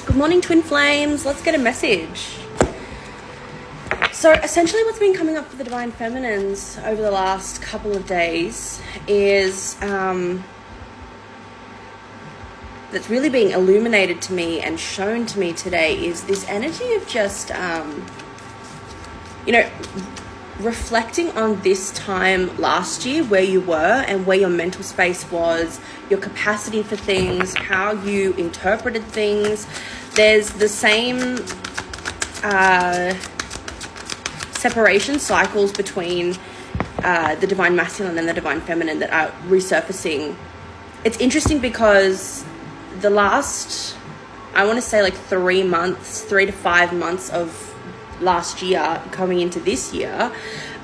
Good morning, twin flames. Let's get a message. So essentially what's been coming up for the divine feminines over the last couple of days is that's really being illuminated to me and shown to me today is this energy of just reflecting on this time last year, where you were and where your mental space was, your capacity for things, how you interpreted things. There's the same separation cycles between the divine masculine and the divine feminine that are resurfacing. It's interesting because the last, I want to say like 3 to 5 months of last year coming into this year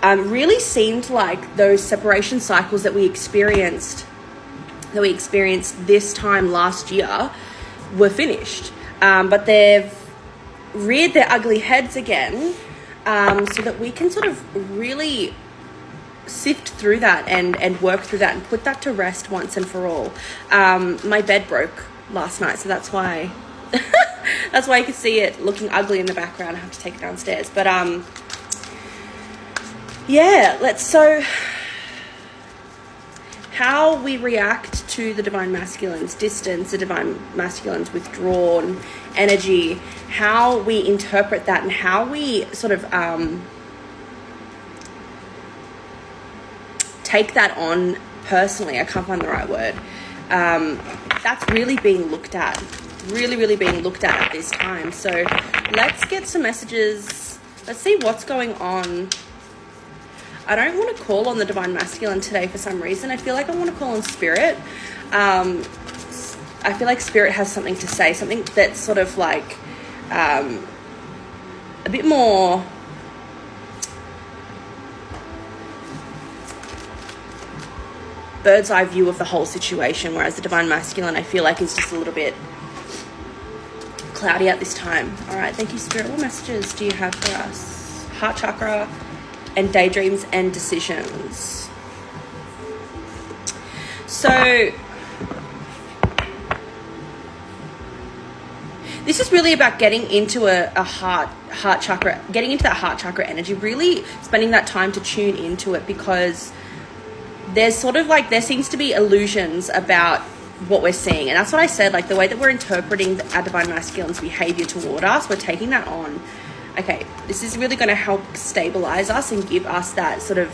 really seemed like those separation cycles that we experienced this time last year were finished, but they've reared their ugly heads again, so that we can sort of really sift through that and work through that and put that to rest once and for all. My bed broke last night, so that's why that's why you can see it looking ugly in the background. I have to take it downstairs. But so how we react to the divine masculine's distance, the divine masculine's withdrawn energy, how we interpret that and how we sort of take that on personally. I can't find the right word. That's really being looked at. Really being looked at this time. So let's get some messages. Let's see what's going on. I don't want to call on the divine masculine today for some reason. I feel like I want to call on spirit. I feel like spirit has something to say, something that's sort of like a bit more bird's eye view of the whole situation, whereas the divine masculine I feel like is just a little bit cloudy at this time. All right, thank you, spirit. What messages do you have for us? Heart chakra and daydreams and decisions. So this is really about getting into a heart chakra, getting into that heart chakra energy, really spending that time to tune into it, because there's sort of like, there seems to be illusions about what we're seeing. And that's what I said, like the way that we're interpreting our divine masculine's behavior toward us, we're taking that on. Okay, this is really going to help stabilize us and give us that sort of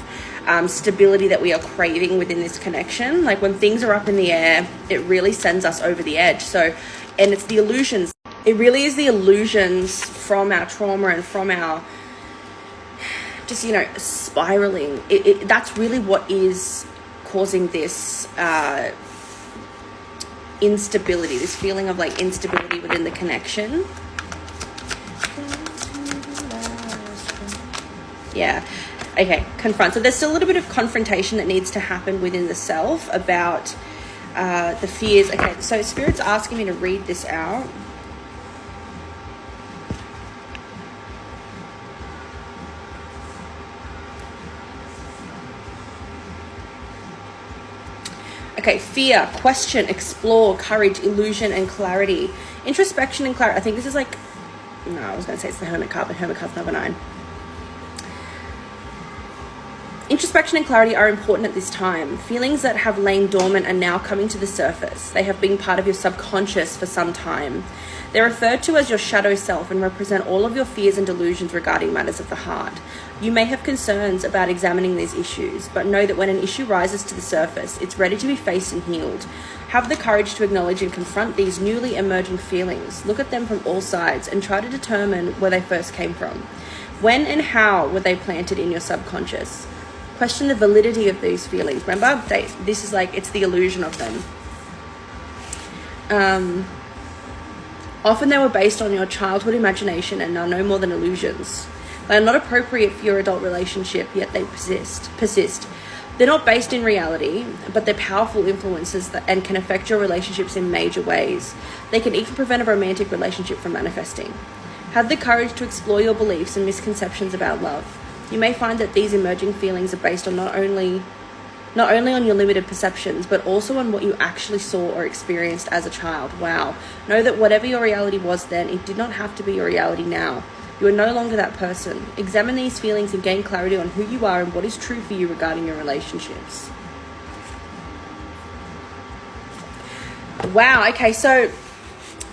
stability that we are craving within this connection. Like when things are up in the air, it really sends us over the edge. So, and it's the illusions. It really is the illusions from our trauma and from our just, spiraling. That's really what is causing this instability, this feeling of like instability within the connection. Yeah. Okay, confront. So there's still a little bit of confrontation that needs to happen within the self about the fears. Okay, so Spirit's asking me to read this out. Okay, fear, question, explore, courage, illusion, and clarity. Introspection and clarity. I think this is like, no, I was going to say it's the Hermit card, but Hermit card's number 9. Introspection and clarity are important at this time. Feelings that have lain dormant are now coming to the surface. They have been part of your subconscious for some time. They're referred to as your shadow self and represent all of your fears and delusions regarding matters of the heart. You may have concerns about examining these issues, but know that when an issue rises to the surface, it's ready to be faced and healed. Have the courage to acknowledge and confront these newly emerging feelings. Look at them from all sides and try to determine where they first came from. When and how were they planted in your subconscious? Question the validity of these feelings. Remember, this is like, it's the illusion of them. Often they were based on your childhood imagination and are no more than illusions. They are not appropriate for your adult relationship, yet they persist. They're not based in reality, but they're powerful influences and can affect your relationships in major ways. They can even prevent a romantic relationship from manifesting. Have the courage to explore your beliefs and misconceptions about love. You may find that these emerging feelings are based on not only not only on your limited perceptions, but also on what you actually saw or experienced as a child. Wow. Know that whatever your reality was then, it did not have to be your reality now. You are no longer that person. Examine these feelings and gain clarity on who you are and what is true for you regarding your relationships. Wow, okay, so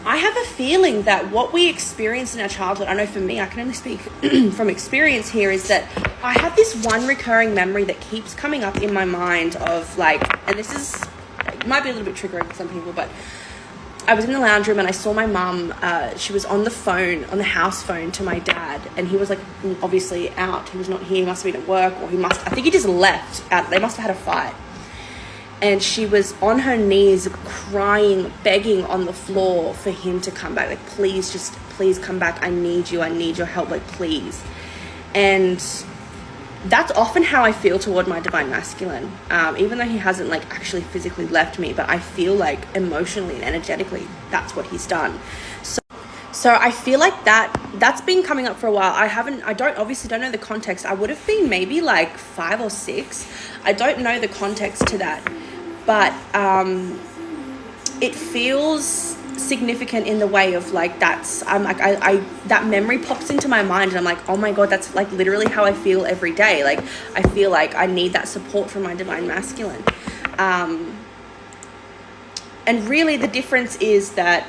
I have a feeling that what we experienced in our childhood, I know for me, I can only speak from experience here, is that I have this one recurring memory that keeps coming up in my mind of like, and this is, it might be a little bit triggering for some people, but I was in the lounge room and I saw my mum, she was on the phone, on the house phone to my dad, and he was like obviously out, he was not here, he must have been at work, or I think he just left out, they must have had a fight. And she was on her knees crying, begging on the floor for him to come back. Like, please come back. I need you. I need your help. Like, please. And that's often how I feel toward my divine masculine. Even though he hasn't like actually physically left me, but I feel like emotionally and energetically, that's what he's done. So I feel like that's been coming up for a while. I don't know the context. I would have been maybe like 5 or 6. I don't know the context to that. But it feels significant in the way of like, that's, I'm like, I that memory pops into my mind and I'm like, oh my God, that's like literally how I feel every day. Like, I feel like I need that support from my divine masculine. And really the difference is that,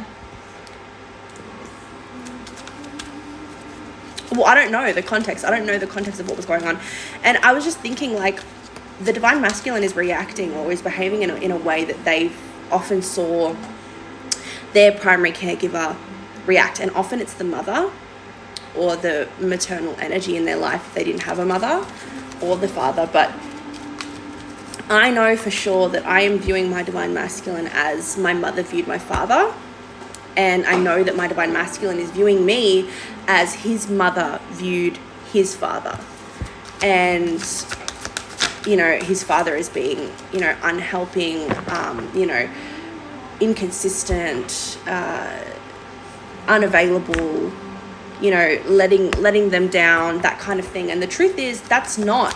well, I don't know the context. I don't know the context of what was going on. And I was just thinking like, the divine masculine is reacting or is behaving in a way that they often saw their primary caregiver react. And often it's the mother or the maternal energy in their life if they didn't have a mother, or the father. But I know for sure that I am viewing my divine masculine as my mother viewed my father. And I know that my divine masculine is viewing me as his mother viewed his father. And you know, his father is being, you know, unhelping, you know, inconsistent, unavailable, you know, letting them down, that kind of thing. And the truth is, that's not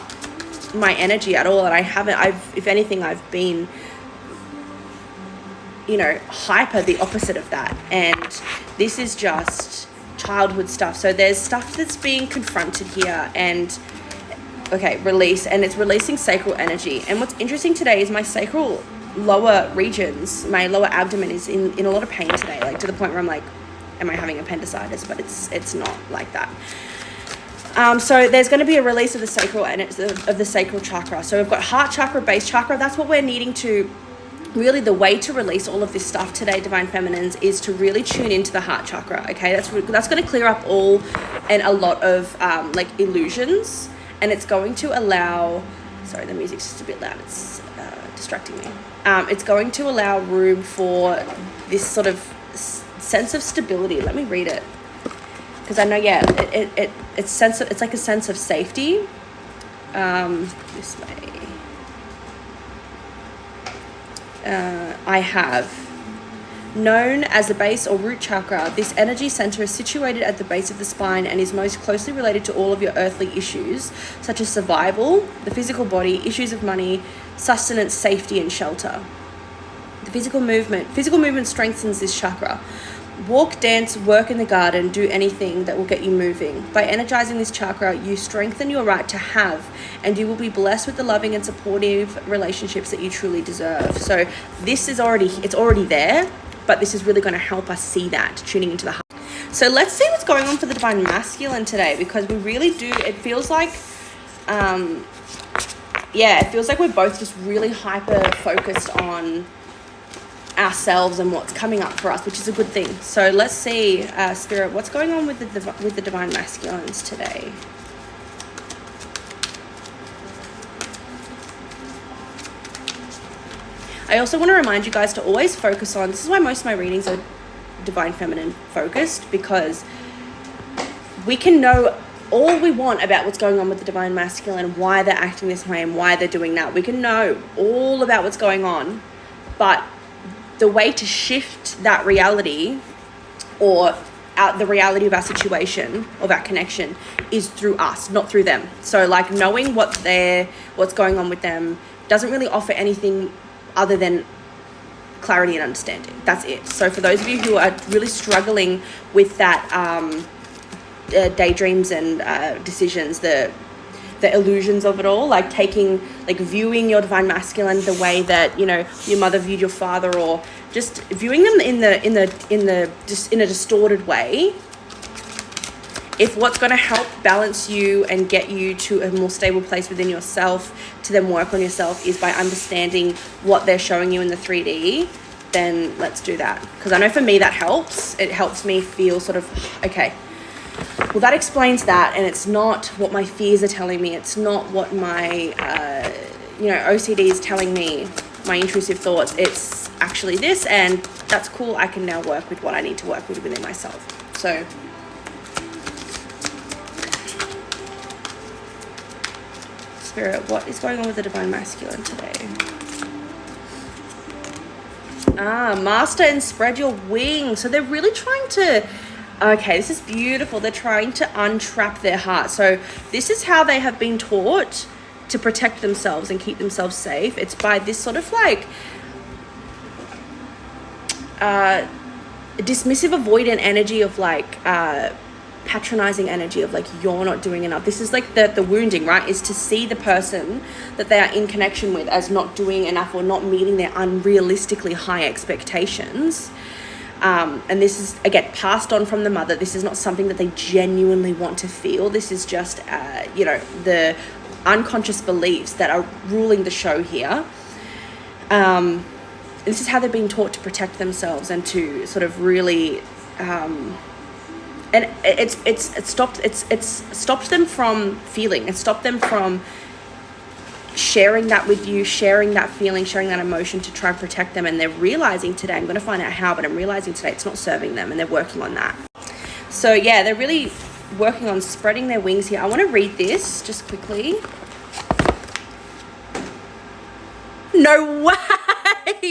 my energy at all. And if anything, I've been, you know, hyper the opposite of that. And this is just childhood stuff. So there's stuff that's being confronted here, and okay, release, and it's releasing sacral energy. And what's interesting today is my sacral lower regions, my lower abdomen is in a lot of pain today, like to the point where I'm like, am I having appendicitis? But it's not like that. So there's going to be a release of the sacral and of the sacral chakra. So we've got heart chakra, base chakra. That's what we're needing to really, the way to release all of this stuff today, divine feminines, is to really tune into the heart chakra. Okay, that's going to clear up all and a lot of like illusions. And it's going to allow, sorry, the music's just a bit loud, it's distracting me. It's going to allow room for this sort of sense of stability. Let me read it. Because I know, yeah, it's like a sense of safety. This way. I have. Known as the base or root chakra, this energy center is situated at the base of the spine and is most closely related to all of your earthly issues, such as survival, the physical body, issues of money, sustenance, safety, and shelter. The physical movement strengthens this chakra. Walk, dance, work in the garden, do anything that will get you moving. By energizing this chakra, you strengthen your right to have, and you will be blessed with the loving and supportive relationships that you truly deserve. So this is it's already there. But this is really going to help us see that, tuning into the heart. So let's see what's going on for the divine masculine today, because we really do, it feels like, it feels like we're both just really hyper focused on ourselves and what's coming up for us, which is a good thing. So let's see, Spirit, what's going on with the divine masculines today? I also want to remind you guys to always focus on, this is why most of my readings are divine feminine focused, because we can know all we want about what's going on with the divine masculine, why they're acting this way and why they're doing that. We can know all about what's going on, but the way to shift that reality or the reality of our situation, of our connection, is through us, not through them. So like knowing what's going on with them doesn't really offer anything other than clarity and understanding. That's it. So for those of you who are really struggling with that daydreams and decisions, the illusions of it all, like viewing your divine masculine the way that, you know, your mother viewed your father, or just viewing them in a distorted way. If what's going to help balance you and get you to a more stable place within yourself to then work on yourself is by understanding what they're showing you in the 3D, then let's do that. Because I know for me that helps. It helps me feel sort of, okay, well, that explains that, and it's not what my fears are telling me. It's not what my, OCD is telling me, my intrusive thoughts. It's actually this, and that's cool. I can now work with what I need to work with within myself. So, Spirit, what is going on with the divine masculine today? Master and spread your wings. So they're really trying to... Okay, this is beautiful. They're trying to untrap their heart. So this is how they have been taught to protect themselves and keep themselves safe. It's by this sort of like dismissive, avoidant energy of like patronizing energy of like, you're not doing enough. This is like the wounding, right? Is to see the person that they are in connection with as not doing enough or not meeting their unrealistically high expectations. And this is, again, passed on from the mother. This is not something that they genuinely want to feel. This is just, the unconscious beliefs that are ruling the show here. This is how they've been taught to protect themselves and to sort of really, and it's stopped them from feeling. It's stopped them from sharing that with you, sharing that feeling, sharing that emotion to try and protect them. And they're realizing today, I'm going to find out how, but I'm realizing today it's not serving them, and they're working on that. So yeah, they're really working on spreading their wings here. I want to read this just quickly. No way!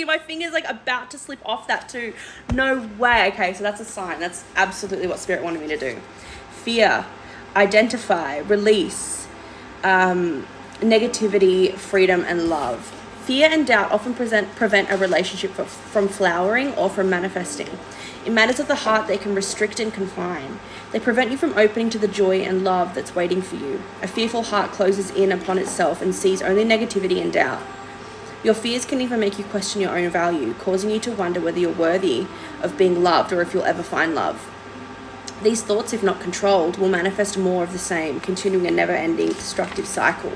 My finger's like about to slip off that too. No way. Okay, so that's a sign. That's absolutely what Spirit wanted me to do. Fear, identify, release, negativity, freedom, and love. Fear and doubt often prevent a relationship from flowering or from manifesting. In matters of the heart, they can restrict and confine. They prevent you from opening to the joy and love that's waiting for you. A fearful heart closes in upon itself and sees only negativity and doubt. Your fears can even make you question your own value, causing you to wonder whether you're worthy of being loved or if you'll ever find love. These thoughts, if not controlled, will manifest more of the same, continuing a never-ending destructive cycle.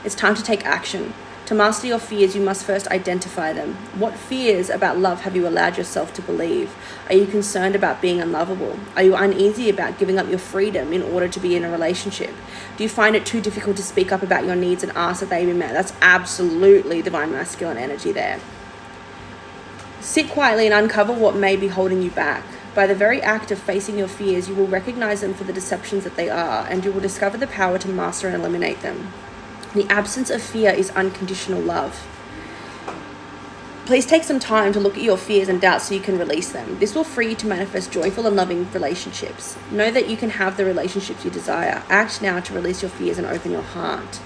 It's time to take action. To master your fears, you must first identify them. What fears about love have you allowed yourself to believe? Are you concerned about being unlovable? Are you uneasy about giving up your freedom in order to be in a relationship? Do you find it too difficult to speak up about your needs and ask that they be met? That's absolutely divine masculine energy there. Sit quietly and uncover what may be holding you back. By the very act of facing your fears, you will recognize them for the deceptions that they are, and you will discover the power to master and eliminate them. The absence of fear is unconditional love. Please take some time to look at your fears and doubts so you can release them. This will free you to manifest joyful and loving relationships. Know that you can have the relationships you desire. Act now to release your fears and open your heart.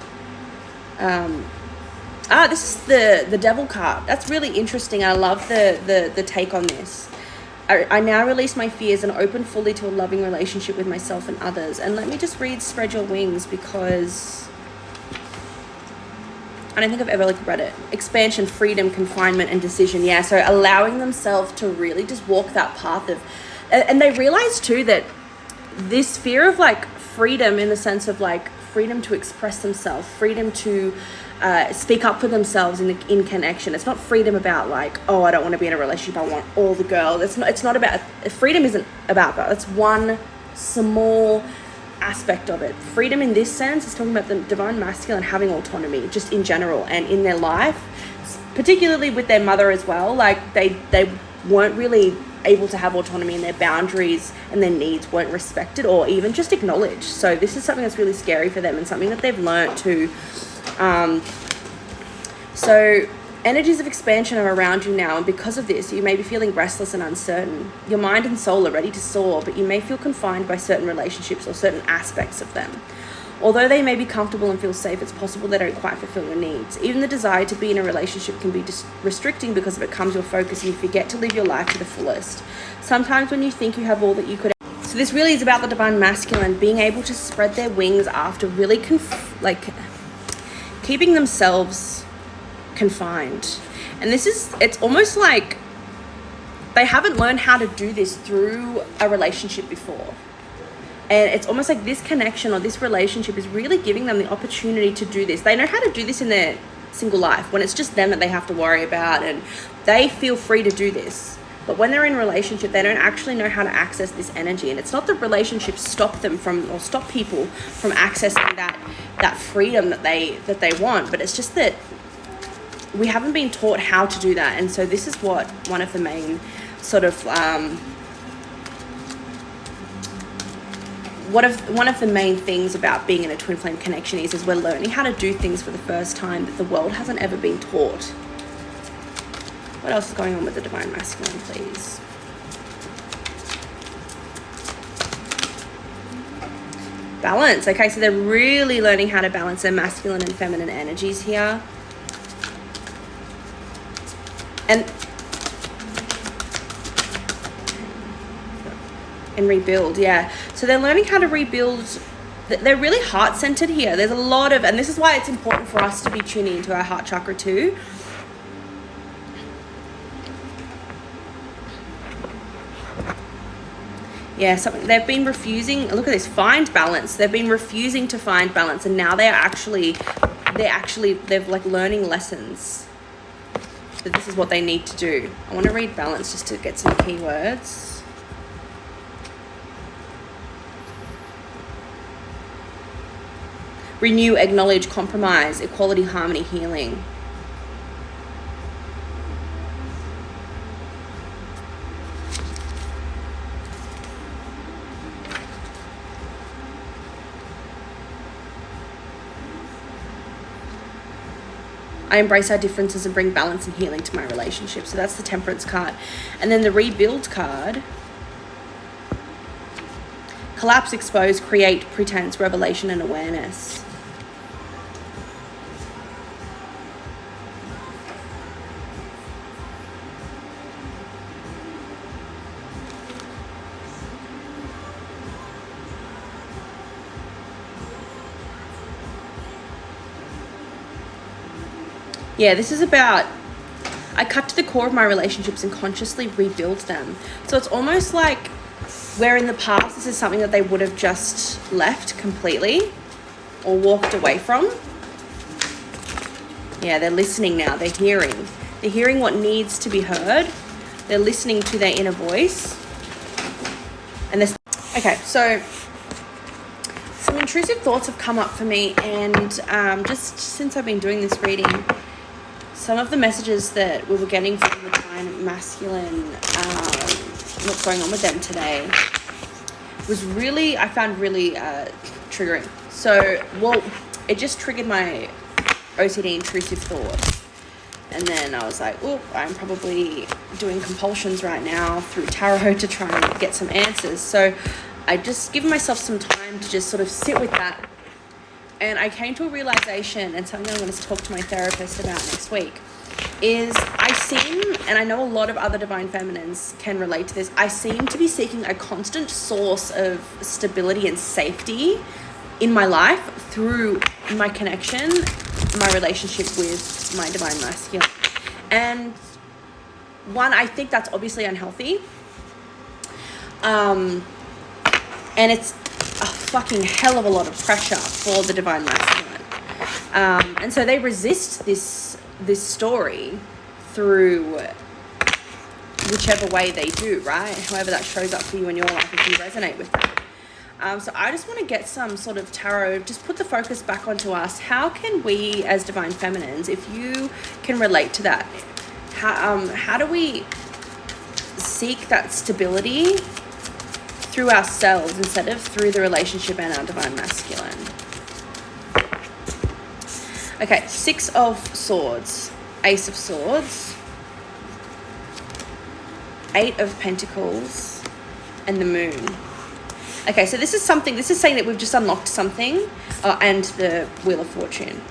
This is the Devil card. That's really interesting. I love the take on this. I now release my fears and open fully to a loving relationship with myself and others. And let me just read Spread Your Wings, because I don't think I've ever read it. Expansion, freedom, confinement, and decision. Yeah, so allowing themselves to really just walk that path of, and they realize too that this fear of freedom, in the sense of freedom to express themselves, freedom to speak up for themselves in connection. It's not freedom about I don't want to be in a relationship, I want all the girls. It's not about, freedom isn't about that. It's one small aspect of it. Freedom in this sense is talking about the divine masculine having autonomy just in general and in their life, particularly with their mother as well. They weren't really able to have autonomy, and their boundaries and their needs weren't respected or even just acknowledged. So this is something that's really scary for them and something that they've learned to. So Energies of expansion are around you now, and because of this, you may be feeling restless and uncertain. Your mind and soul are ready to soar, but you may feel confined by certain relationships or certain aspects of them. Although they may be comfortable and feel safe, it's possible they don't quite fulfill your needs. Even the desire to be in a relationship can be restricting because it becomes your focus and you forget to live your life to the fullest. Sometimes when you think you have all that you could... So this really is about the divine masculine being able to spread their wings after really keeping themselves confined. And it's almost like they haven't learned how to do this through a relationship before. And it's almost like this connection or this relationship is really giving them the opportunity to do this. They know how to do this in their single life when it's just them that they have to worry about, and they feel free to do this. But when they're in a relationship, they don't actually know how to access this energy. And it's not that relationships stop them from, or stop people from accessing that freedom that they want, but it's just that we haven't been taught how to do that. And so this is what one of the main sort of one of the main things about being in a twin flame connection is we're learning how to do things for the first time that the world hasn't ever been taught. What else is going on with the divine masculine, please? Balance. Okay, so they're really learning how to balance their masculine and feminine energies here. And rebuild, yeah. So they're learning how to rebuild. They're really heart-centered here. There's a lot of, and this is why it's important for us to be tuning into our heart chakra too. Yeah, something they've been refusing. Look at this, find balance. They've been refusing to find balance, and now they're like learning lessons that this is what they need to do. I want to read balance just to get some keywords. Renew, acknowledge, compromise, equality, harmony, healing. I embrace our differences and bring balance and healing to my relationship. So that's the Temperance card. And then the Rebuild card. Collapse, expose, create, pretense, revelation, and awareness. Yeah, this is about, I cut to the core of my relationships and consciously rebuild them. So it's almost like where in the past this is something that they would have just left completely or walked away from. Yeah, they're listening now. They're hearing what needs to be heard. They're listening to their inner voice. And this, okay, so some intrusive thoughts have come up for me, and just since I've been doing this reading, some of the messages that we were getting from the divine masculine, what's going on with them today, was really, I found really triggering. So, well, it just triggered my OCD intrusive thought. And then I was like, oh, I'm probably doing compulsions right now through tarot to try and get some answers. So I just give myself some time to just sort of sit with that. And I came to a realization, and something I'm going to talk to my therapist about next week, is I seem, and I know a lot of other divine feminines can relate to this, I seem to be seeking a constant source of stability and safety in my life through my connection, my relationship with my divine masculine. And one, I think that's obviously unhealthy. And it's a fucking hell of a lot of pressure for the divine masculine. And so they resist this story through whichever way they do, right? However that shows up for you in your life, if you resonate with that. So I just want to get some sort of tarot, just put the focus back onto us. How can we as divine feminines, if you can relate to that, how do we seek that stability through ourselves instead of through the relationship and our divine masculine? Okay, 6 of Swords. Ace of Swords, Eight of Pentacles, and the Moon. Okay, so this is saying that we've just unlocked something, and the Wheel of Fortune.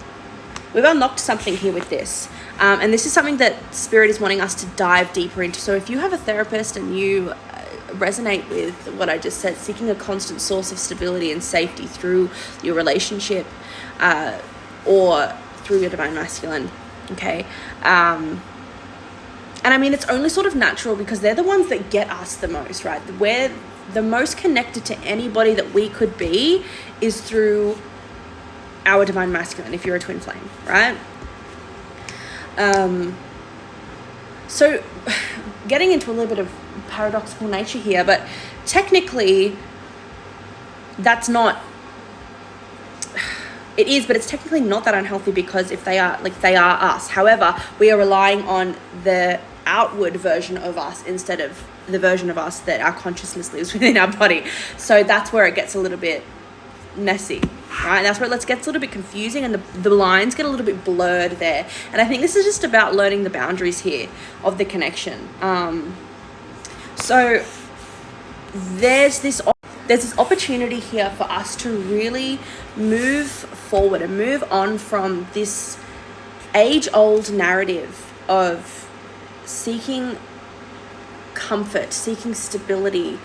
We've unlocked something here with this. And this is something that Spirit is wanting us to dive deeper into. So if you have a therapist and you resonate with what I just said, seeking a constant source of stability and safety through your relationship, or through your divine masculine, okay? And I mean, it's only sort of natural because they're the ones that get us the most, right? We're the most connected to anybody that we could be is through our divine masculine, if you're a twin flame, right? So getting into a little bit of paradoxical nature here, but technically that's not, it is, but it's technically not that unhealthy because if they are, like, they are us. However, we are relying on the outward version of us instead of the version of us that our consciousness lives within our body. So that's where it gets a little bit messy, right? And that's where it gets a little bit confusing and the lines get a little bit blurred there. And I think this is just about learning the boundaries here of the connection. So there's this opportunity here for us to really move forward and move on from this age-old narrative of seeking comfort, seeking stability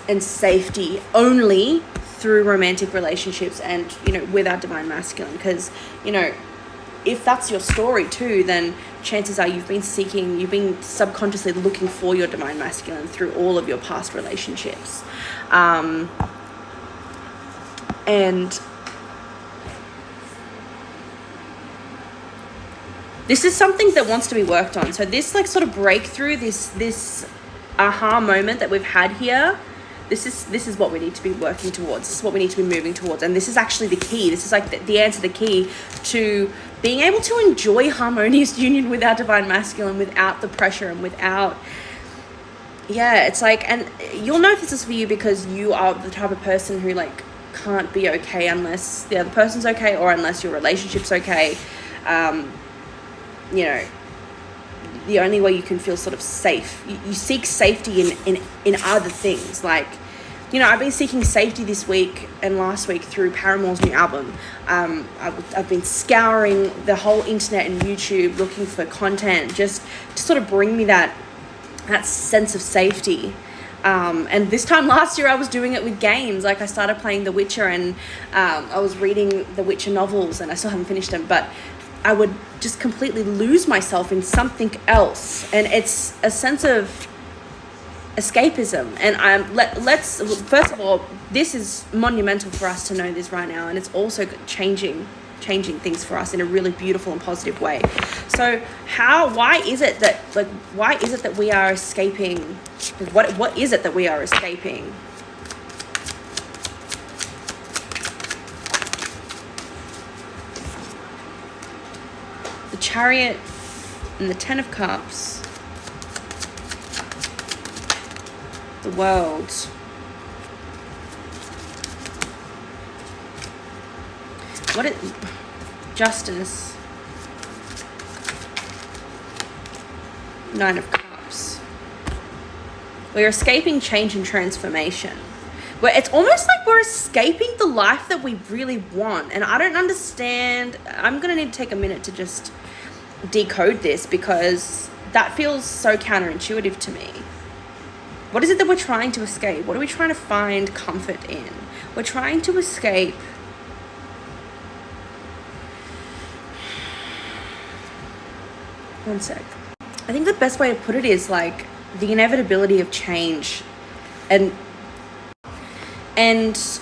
and safety only through romantic relationships and, you know, with our divine masculine. Because, you know, if that's your story too, then chances are you've been subconsciously looking for your divine masculine through all of your past relationships. And this is something that wants to be worked on. So this, like, sort of breakthrough, this aha moment that we've had here, this is what we need to be working towards. This is what we need to be moving towards. And this is actually the key. This is like the answer, the key to being able to enjoy harmonious union with our divine masculine without the pressure and without, it's like, and you'll know this is for you because you are the type of person who, like, can't be okay unless the other person's okay or unless your relationship's okay. You know, the only way you can feel sort of safe, you seek safety in other things. Like, you know, I've been seeking safety this week and last week through Paramore's new album. I've been scouring the whole internet and YouTube looking for content just to sort of bring me that sense of safety. And this time last year I was doing it with games. Like, I started playing The Witcher and I was reading the Witcher novels, and I still haven't finished them, but I would just completely lose myself in something else. And it's a sense of escapism. And let's first of all, this is monumental for us to know this right now, and it's also changing things for us in a really beautiful and positive way. So why is it that we are escaping? What is it that we are escaping? The Chariot and the Ten of Cups. The World. Justice. Nine of Cups. We're escaping change and transformation. Where it's almost like we're escaping the life that we really want. And I don't understand. I'm going to need to take a minute to just decode this because that feels so counterintuitive to me. What is it that we're trying to escape? What are we trying to find comfort in? We're trying to escape one sec. I think the best way to put it is like the inevitability of change and it's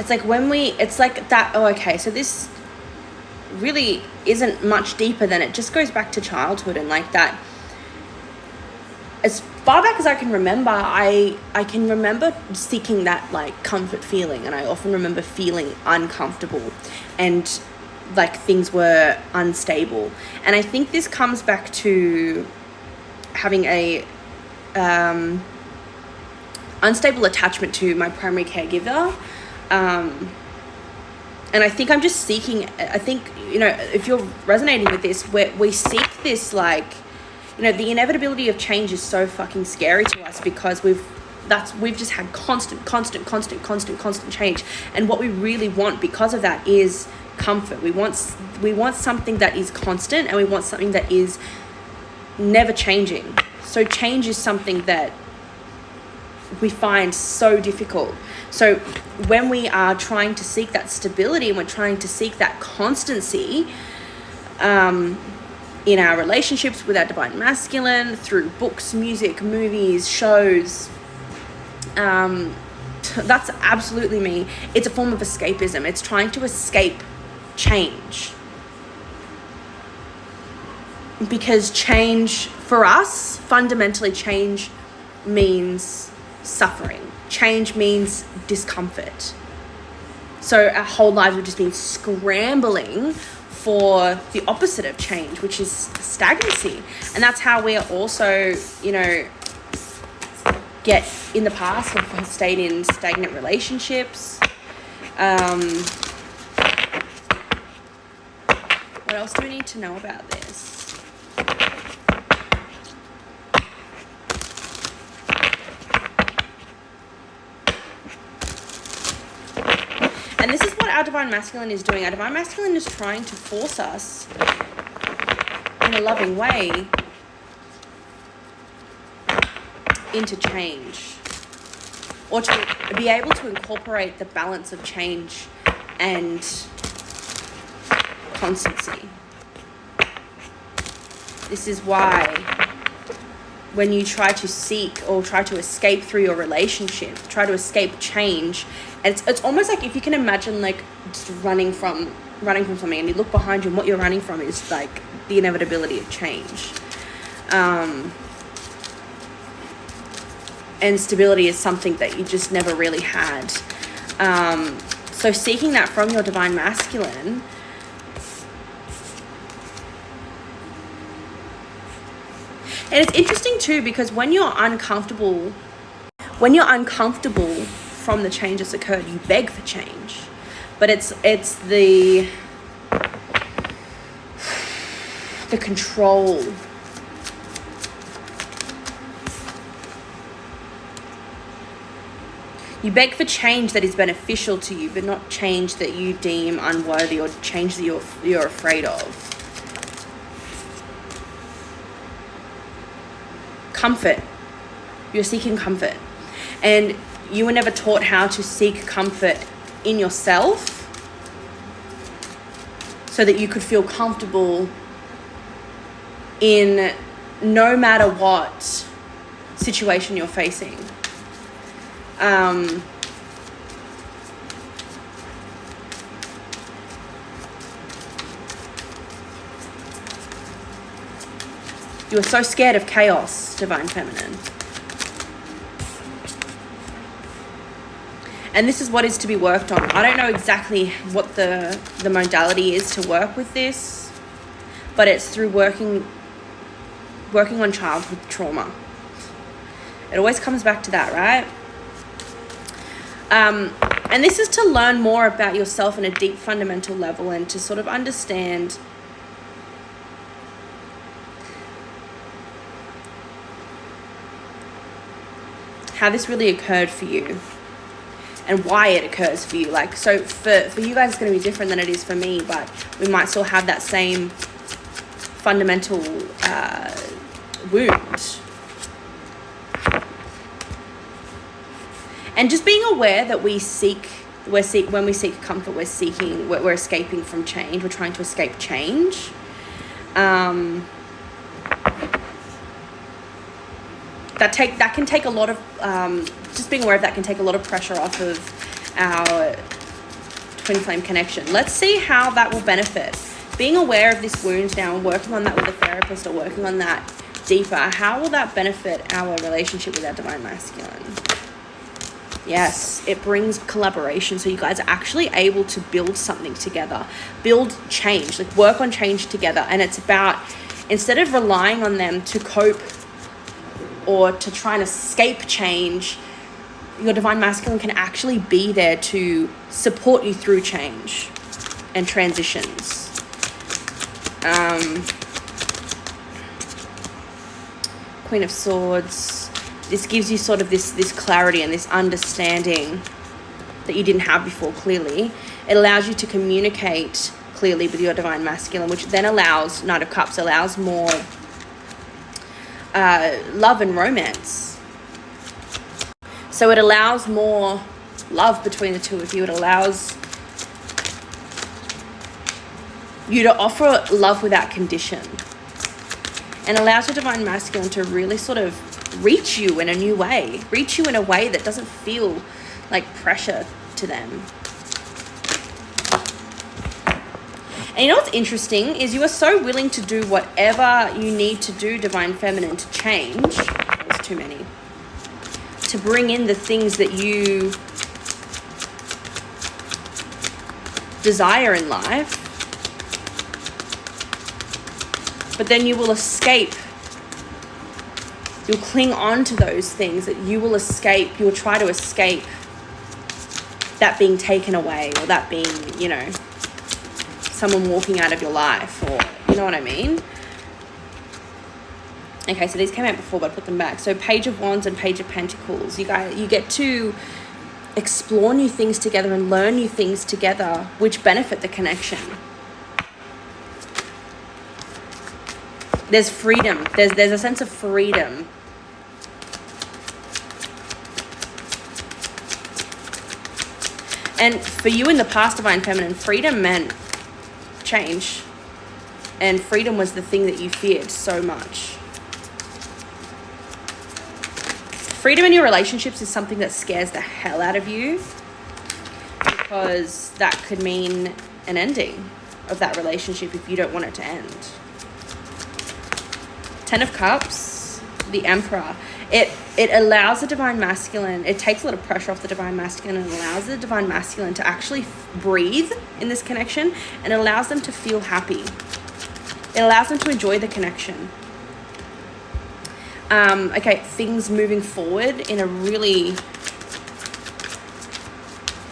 like it's like that. Oh, okay. So this really isn't much deeper than it just goes back to childhood and like that. As far back as I can remember, I can remember seeking that like comfort feeling, and I often remember feeling uncomfortable and like things were unstable. And I think this comes back to having a unstable attachment to my primary caregiver. And I think I'm just seeking, I think, you know, if you're resonating with this, we seek this, like, you know, the inevitability of change is so fucking scary to us because we've just had constant change. And what we really want because of that is comfort. We want something that is constant, and we want something that is never changing. So change is something that we find so difficult. So when we are trying to seek that stability and we're trying to seek that constancy in our relationships with our divine masculine, through books, music, movies, shows, that's absolutely me. It's a form of escapism. It's trying to escape change. Because change, for us, fundamentally change means suffering. Change means discomfort. So our whole lives have just been scrambling for the opposite of change, which is stagnancy. And that's how we are also, you know, get in the past have stayed in stagnant relationships. What else do we need to know about this? And this is what our divine masculine is doing. Our divine masculine is trying to force us in a loving way into change, or to be able to incorporate the balance of change and constancy. This is why when you try to seek or try to escape through your relationship, try to escape change, it's almost like if you can imagine like just running from something, and you look behind you and what you're running from is like the inevitability of change. And stability is something that you just never really had. So seeking that from your divine masculine, and it's interesting too, because when you're uncomfortable from the change that's occurred, you beg for change. But it's the control. You beg for change that is beneficial to you, but not change that you deem unworthy or change that you're afraid of. Comfort. You're seeking comfort. And you were never taught how to seek comfort in yourself so that you could feel comfortable in no matter what situation you're facing. You are so scared of chaos, divine feminine. And this is what is to be worked on. I don't know exactly what the modality is to work with this, but it's through working on childhood trauma. It always comes back to that, right? And this is to learn more about yourself on a deep fundamental level, and to sort of understand how this really occurred for you and why it occurs for you. Like, so for you guys, it's going to be different than it is for me, but we might still have that same fundamental wound. And just being aware that when we seek comfort, we're escaping from change. We're trying to escape change. That can take a lot of, just being aware of that can take a lot of pressure off of our twin flame connection. Let's see how that will benefit. Being aware of this wound now and working on that with a therapist, or working on that deeper, how will that benefit our relationship with our divine masculine? Yes, it brings collaboration, so you guys are actually able to build something together, build change, like work on change together. And it's about, instead of relying on them to cope or to try and escape change, your divine masculine can actually be there to support you through change. and transitions. Queen of Swords. This gives you sort of this clarity and this understanding that you didn't have before, clearly. It allows you to communicate clearly with your divine masculine, which then allows, Knight of Cups, allows more love and romance. So it allows more love between the two of you. It allows you to offer love without condition, and allows your divine masculine to really sort of reach you in a new way, reach you in a way that doesn't feel like pressure to them. And you know what's interesting is you are so willing to do whatever you need to do, divine feminine, to change. There's too many. To bring in the things that you desire in life. But then you will escape. You'll cling on to those things that you will escape. You will try to escape that being taken away, or that being, you know, someone walking out of your life, or you know what I mean? Okay, so these came out before, but I put them back. So Page of Wands and Page of Pentacles. You get to explore new things together and learn new things together, which benefit the connection. There's freedom. There's a sense of freedom. And for you in the past, divine feminine, freedom meant change. And freedom was the thing that you feared so much. Freedom in your relationships is something that scares the hell out of you, because that could mean an ending of that relationship if you don't want it to end. 10 of Cups, the Emperor. It allows the divine masculine, it takes a lot of pressure off the divine masculine, and allows the divine masculine to actually breathe in this connection, and allows them to feel happy. It allows them to enjoy the connection. Okay, things moving forward in a really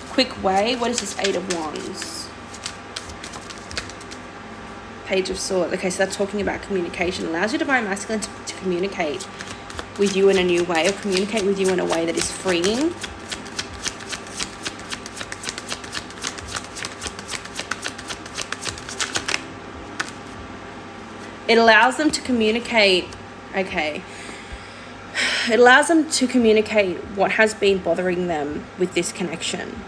quick way. What is this 8 of Wands? Page of Swords. Okay, so that's talking about communication. It allows your divine masculine to communicate with you in a new way, or communicate with you in a way that is freeing. It allows them to communicate, okay. It allows them to communicate what has been bothering them with this connection.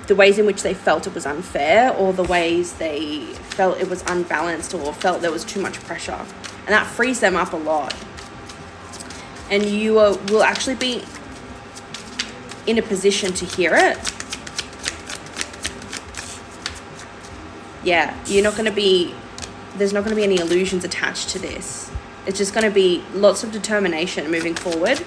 The ways in which they felt it was unfair, or the ways they felt it was unbalanced, or felt there was too much pressure. And that frees them up a lot. And you will actually be in a position to hear it. Yeah, there's not going to be any illusions attached to this. It's just going to be lots of determination moving forward.